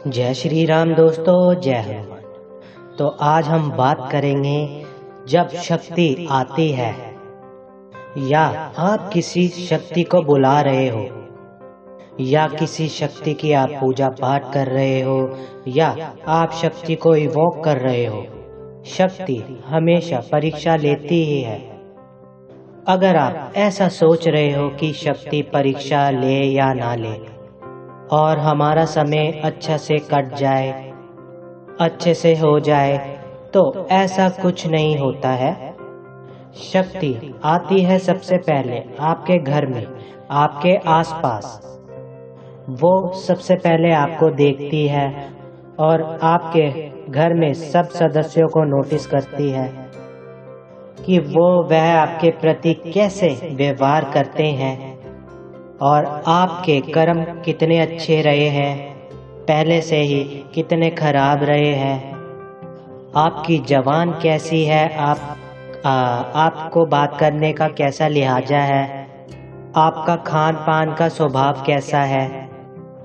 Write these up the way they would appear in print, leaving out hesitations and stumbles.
जय श्री राम दोस्तों, जय हनुमान। तो आज हम बात करेंगे जब शक्ति आती है या आप किसी शक्ति को बुला रहे हो या किसी शक्ति की आप पूजा पाठ कर रहे हो या आप शक्ति को इवोक कर रहे हो। शक्ति हमेशा परीक्षा लेती ही है। अगर आप ऐसा सोच रहे हो कि शक्ति परीक्षा ले या ना ले और हमारा समय अच्छा से कट जाए, अच्छे से हो जाए, तो ऐसा कुछ नहीं होता है। शक्ति आती है सबसे पहले आपके घर में, आपके आसपास। वो सबसे पहले आपको देखती है और आपके घर में सब सदस्यों को नोटिस करती है कि वह आपके प्रति कैसे व्यवहार करते हैं और आपके कर्म कितने अच्छे रहे हैं, पहले से ही कितने खराब रहे हैं, आपकी जबान कैसी है, आपको बात करने का कैसा लिहाजा है, आपका खान पान का स्वभाव कैसा है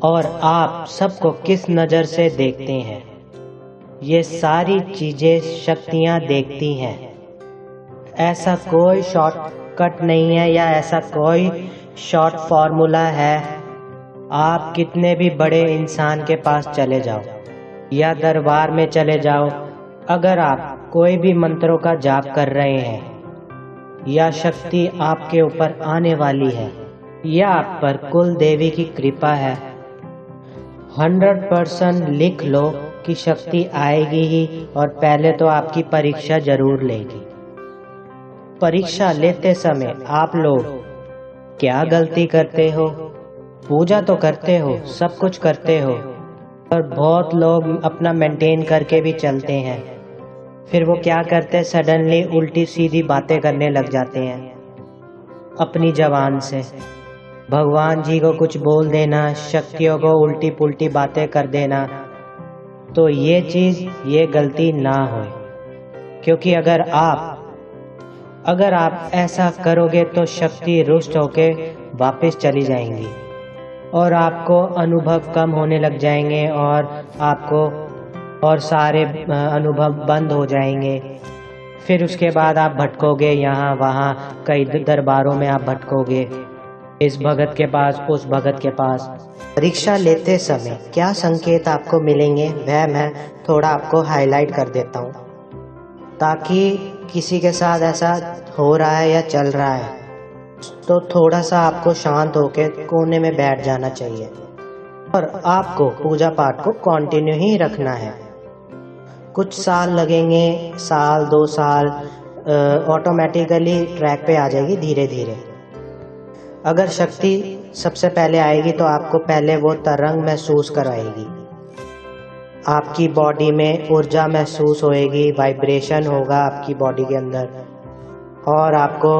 और आप सबको किस नज़र से देखते हैं। ये सारी चीज़ें शक्तियाँ देखती हैं। ऐसा कोई शॉर्टकट नहीं है या ऐसा कोई शॉर्ट फार्मूला है। आप कितने भी बड़े इंसान के पास चले जाओ या दरबार में चले जाओ, अगर आप कोई भी मंत्रों का जाप कर रहे हैं या शक्ति आपके ऊपर आने वाली है या आप पर कुल देवी की कृपा है, 100% लिख लो कि शक्ति आएगी ही और पहले तो आपकी परीक्षा जरूर लेगी। परीक्षा लेते समय आप लोग क्या गलती करते हो? पूजा तो करते हो, सब कुछ करते हो, पर बहुत लोग अपना मेंटेन करके भी चलते हैं। फिर वो क्या करते हैं, सडनली उल्टी सीधी बातें करने लग जाते हैं अपनी जबान से। भगवान जी को कुछ बोल देना, शक्तियों को उल्टी पुल्टी बातें कर देना। तो ये गलती ना हो, क्योंकि अगर आप ऐसा करोगे तो शक्ति रुष्ट होके वापस चली जाएंगी और आपको अनुभव कम होने लग जाएंगे और सारे अनुभव बंद हो जाएंगे। फिर उसके बाद आप भटकोगे यहाँ वहाँ, कई दरबारों में आप भटकोगे, इस भगत के पास उस भगत के पास। परीक्षा लेते समय क्या संकेत आपको मिलेंगे वह मैं थोड़ा आपको हाईलाइट कर देता हूँ, ताकि किसी के साथ ऐसा हो रहा है या चल रहा है तो थोड़ा सा आपको शांत होकर कोने में बैठ जाना चाहिए और आपको पूजा पाठ को कंटिन्यू ही रखना है। कुछ साल लगेंगे, साल 2 साल, ऑटोमेटिकली ट्रैक पे आ जाएगी धीरे धीरे। अगर शक्ति सबसे पहले आएगी तो आपको पहले वो तरंग महसूस कराएगी, आपकी बॉडी में ऊर्जा महसूस होएगी, वाइब्रेशन होगा आपकी बॉडी के अंदर और आपको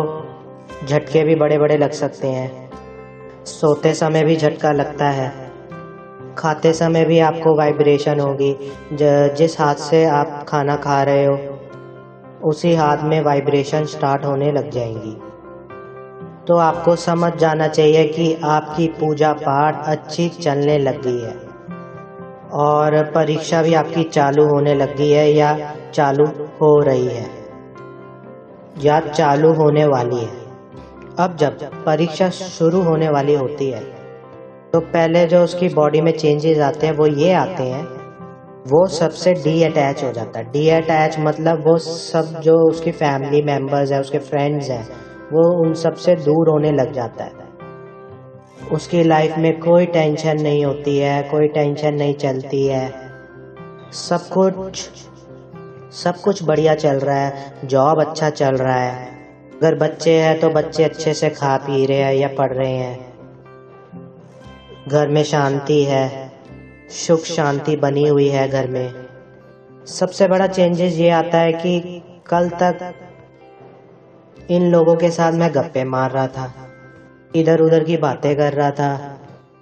झटके भी बड़े बड़े लग सकते हैं। सोते समय भी झटका लगता है, खाते समय भी आपको वाइब्रेशन होगी। जिस हाथ से आप खाना खा रहे हो उसी हाथ में वाइब्रेशन स्टार्ट होने लग जाएंगी। तो आपको समझ जाना चाहिए कि आपकी पूजा पाठ अच्छी चलने लग गई है और परीक्षा भी आपकी चालू होने लगी है या चालू हो रही है या चालू होने वाली है। अब जब परीक्षा शुरू होने वाली होती है तो पहले जो उसकी बॉडी में चेंजेस आते हैं वो ये आते हैं, वो सबसे डी अटैच हो जाता है। डी अटैच मतलब वो सब जो उसकी फैमिली मेम्बर्स हैं, उसके फ्रेंड्स हैं, वो उन सब से दूर होने लग जाता है। उसकी लाइफ में कोई टेंशन नहीं होती है, कोई टेंशन नहीं चलती है, सब कुछ बढ़िया चल रहा है, जॉब अच्छा चल रहा है। अगर बच्चे हैं तो बच्चे अच्छे से खा पी रहे हैं या पढ़ रहे हैं, घर में शांति है, सुख शांति बनी हुई है घर में। सबसे बड़ा चेंजेस ये आता है कि कल तक इन लोगों के साथ मैं गप्पे मार रहा था, इधर उधर की बातें कर रहा था,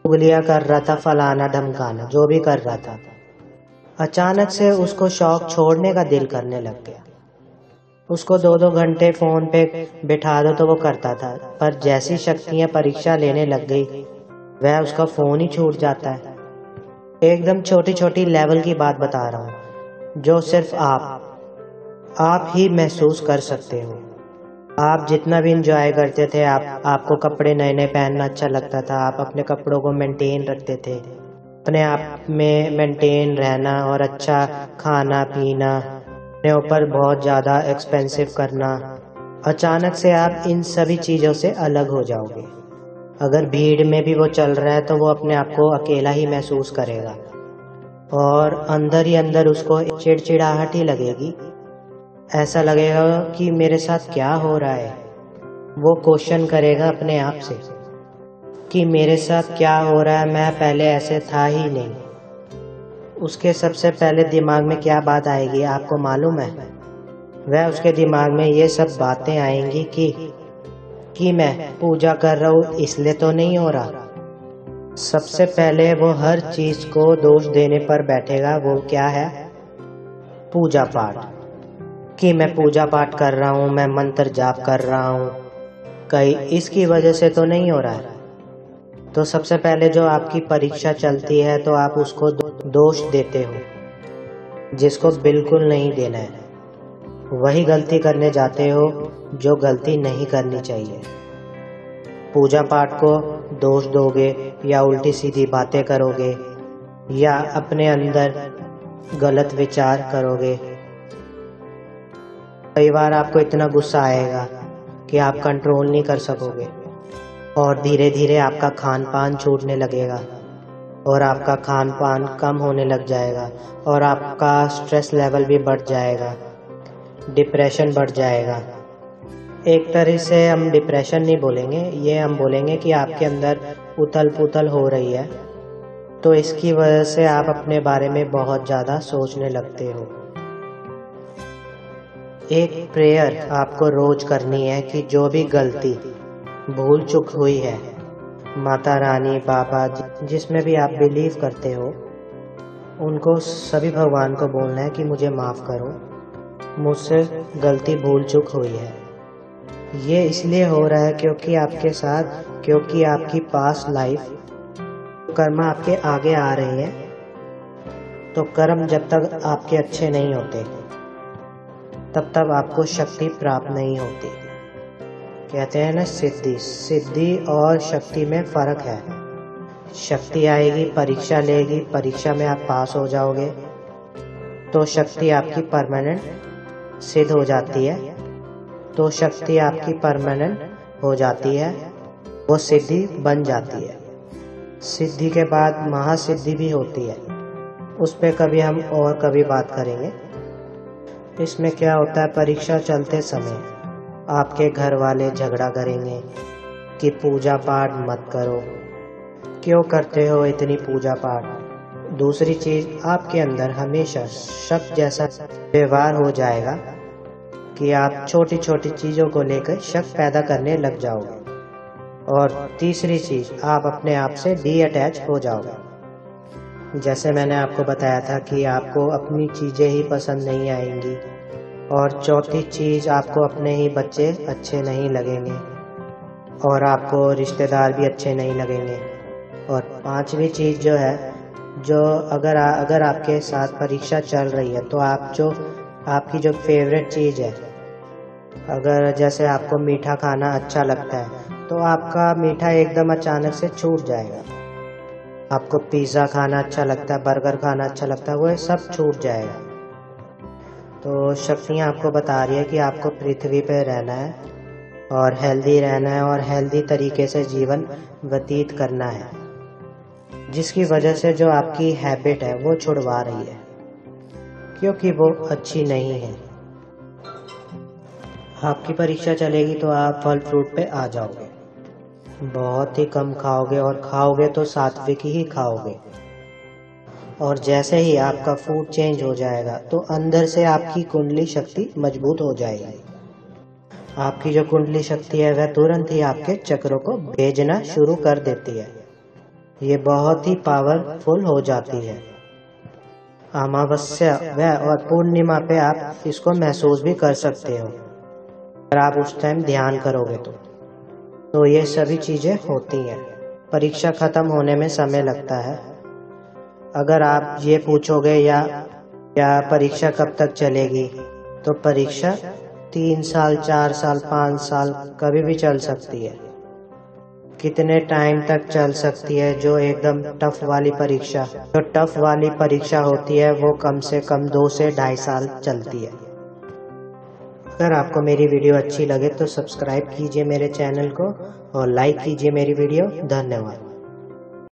उंगलियां कर रहा था, फलाना ढमकाना जो भी कर रहा था, अचानक से उसको शौक छोड़ने का दिल करने लग गया। उसको 2-2 घंटे फोन पे बिठा दो तो वो करता था, पर जैसी शक्तियां परीक्षा लेने लग गई वह उसका फोन ही छूट जाता है। एकदम छोटी छोटी लेवल की बात बता रहा हूँ, जो सिर्फ आप ही महसूस कर सकते हो। आप जितना भी इंजॉय करते थे, आपको कपड़े नए नए पहनना अच्छा लगता था, आप अपने कपड़ों को मेंटेन रखते थे, अपने आप में मेंटेन रहना और अच्छा खाना पीना, अपने ऊपर बहुत ज़्यादा एक्सपेंसिव करना, अचानक से आप इन सभी चीज़ों से अलग हो जाओगे। अगर भीड़ में भी वो चल रहा है तो वो अपने आप को अकेला ही महसूस करेगा और अंदर ही अंदर उसको चिड़चिड़ाहट ही लगेगी। ऐसा लगेगा कि मेरे साथ क्या हो रहा है। वो क्वेश्चन करेगा अपने आप से कि मेरे साथ क्या हो रहा है, मैं पहले ऐसे था ही नहीं। उसके सबसे पहले दिमाग में क्या बात आएगी आपको मालूम है? वह उसके दिमाग में ये सब बातें आएंगी कि मैं पूजा कर रहा हूँ इसलिए तो नहीं हो रहा। सबसे पहले वो हर चीज़ को दोष देने पर बैठेगा। वो क्या है? पूजा पाठ। कि मैं पूजा पाठ कर रहा हूँ, मैं मंत्र जाप कर रहा हूँ, कहीं इसकी वजह से तो नहीं हो रहा है। तो सबसे पहले जो आपकी परीक्षा चलती है तो आप उसको दोष देते हो, जिसको बिल्कुल नहीं देना है। वही गलती करने जाते हो जो गलती नहीं करनी चाहिए। पूजा पाठ को दोष दोगे या उल्टी सीधी बातें करोगे या अपने अंदर गलत विचार करोगे। कई बार आपको इतना गुस्सा आएगा कि आप कंट्रोल नहीं कर सकोगे और धीरे धीरे आपका खान पान छूटने लगेगा और आपका खान पान कम होने लग जाएगा और आपका स्ट्रेस लेवल भी बढ़ जाएगा, डिप्रेशन बढ़ जाएगा। एक तरह से हम डिप्रेशन नहीं बोलेंगे, ये हम बोलेंगे कि आपके अंदर उथल पुथल हो रही है। तो इसकी वजह से आप अपने बारे में बहुत ज़्यादा सोचने लगते हो। एक प्रेयर आपको रोज करनी है कि जो भी गलती भूल चूक हुई है, माता रानी, बाबा, जिसमें भी आप बिलीव करते हो, उनको सभी भगवान को बोलना है कि मुझे माफ़ करो, मुझसे गलती भूल चूक हुई है। ये इसलिए हो रहा है क्योंकि आपकी पास्ट लाइफ कर्म आपके आगे आ रही है। तो कर्म जब तक आपके अच्छे नहीं होते तब तक आपको शक्ति प्राप्त नहीं होती। कहते हैं ना, सिद्धि और शक्ति में फर्क है। शक्ति आएगी, परीक्षा लेगी, परीक्षा में आप पास हो जाओगे तो शक्ति आपकी परमानेंट सिद्ध हो जाती है। तो शक्ति आपकी परमानेंट हो जाती है, वो सिद्धि बन जाती है। सिद्धि के बाद महासिद्धि भी होती है, उस पर कभी हम और कभी बात करेंगे। इसमें क्या होता है, परीक्षा चलते समय आपके घर वाले झगड़ा करेंगे कि पूजा पाठ मत करो, क्यों करते हो इतनी पूजा पाठ। दूसरी चीज़, आपके अंदर हमेशा शक जैसा व्यवहार हो जाएगा कि आप छोटी छोटी चीज़ों को लेकर शक पैदा करने लग जाओगे। और तीसरी चीज़, आप अपने आप से अटैच हो जाओगे। जैसे मैंने आपको बताया था कि आपको अपनी चीज़ें ही पसंद नहीं आएंगी। और चौथी चीज़, आपको अपने ही बच्चे अच्छे नहीं लगेंगे और आपको रिश्तेदार भी अच्छे नहीं लगेंगे। और पांचवी चीज़ जो है, जो अगर आपके साथ परीक्षा चल रही है तो आपकी जो फेवरेट चीज़ है, अगर जैसे आपको मीठा खाना अच्छा लगता है तो आपका मीठा एकदम अचानक से छूट जाएगा। आपको पिज़्ज़ा खाना अच्छा लगता है, बर्गर खाना अच्छा लगता है, वो सब छूट जाएगा। तो शक्तियाँ आपको बता रही है कि आपको पृथ्वी पे रहना है और हेल्दी रहना है और हेल्दी तरीके से जीवन व्यतीत करना है, जिसकी वजह से जो आपकी हैबिट है वो छुड़वा रही है, क्योंकि वो अच्छी नहीं है। आपकी परीक्षा चलेगी तो आप फल फ्रूट पे आ जाओगे, बहुत ही कम खाओगे और खाओगे तो सात्विक ही खाओगे। और जैसे ही आपका फूड चेंज हो जाएगा तो अंदर से आपकी कुंडली शक्ति मजबूत हो जाएगी। आपकी जो कुंडली शक्ति है वह तुरंत ही आपके चक्रों को भेजना शुरू कर देती है। ये बहुत ही पावरफुल हो जाती है। अमावस्या व और पूर्णिमा पे आप इसको महसूस भी कर सकते हो अगर आप उस टाइम ध्यान करोगे तो ये सभी चीज़ें होती हैं। परीक्षा ख़त्म होने में समय लगता है। अगर आप ये पूछोगे या परीक्षा कब तक चलेगी, तो परीक्षा 3 साल, 4 साल, 5 साल कभी भी चल सकती है। कितने टाइम तक चल सकती है? जो एकदम टफ वाली परीक्षा, जो टफ वाली परीक्षा होती है वो कम से कम 2 से 2.5 साल चलती है। अगर आपको मेरी वीडियो अच्छी लगे तो सब्सक्राइब कीजिए मेरे चैनल को और लाइक कीजिए मेरी वीडियो। धन्यवाद।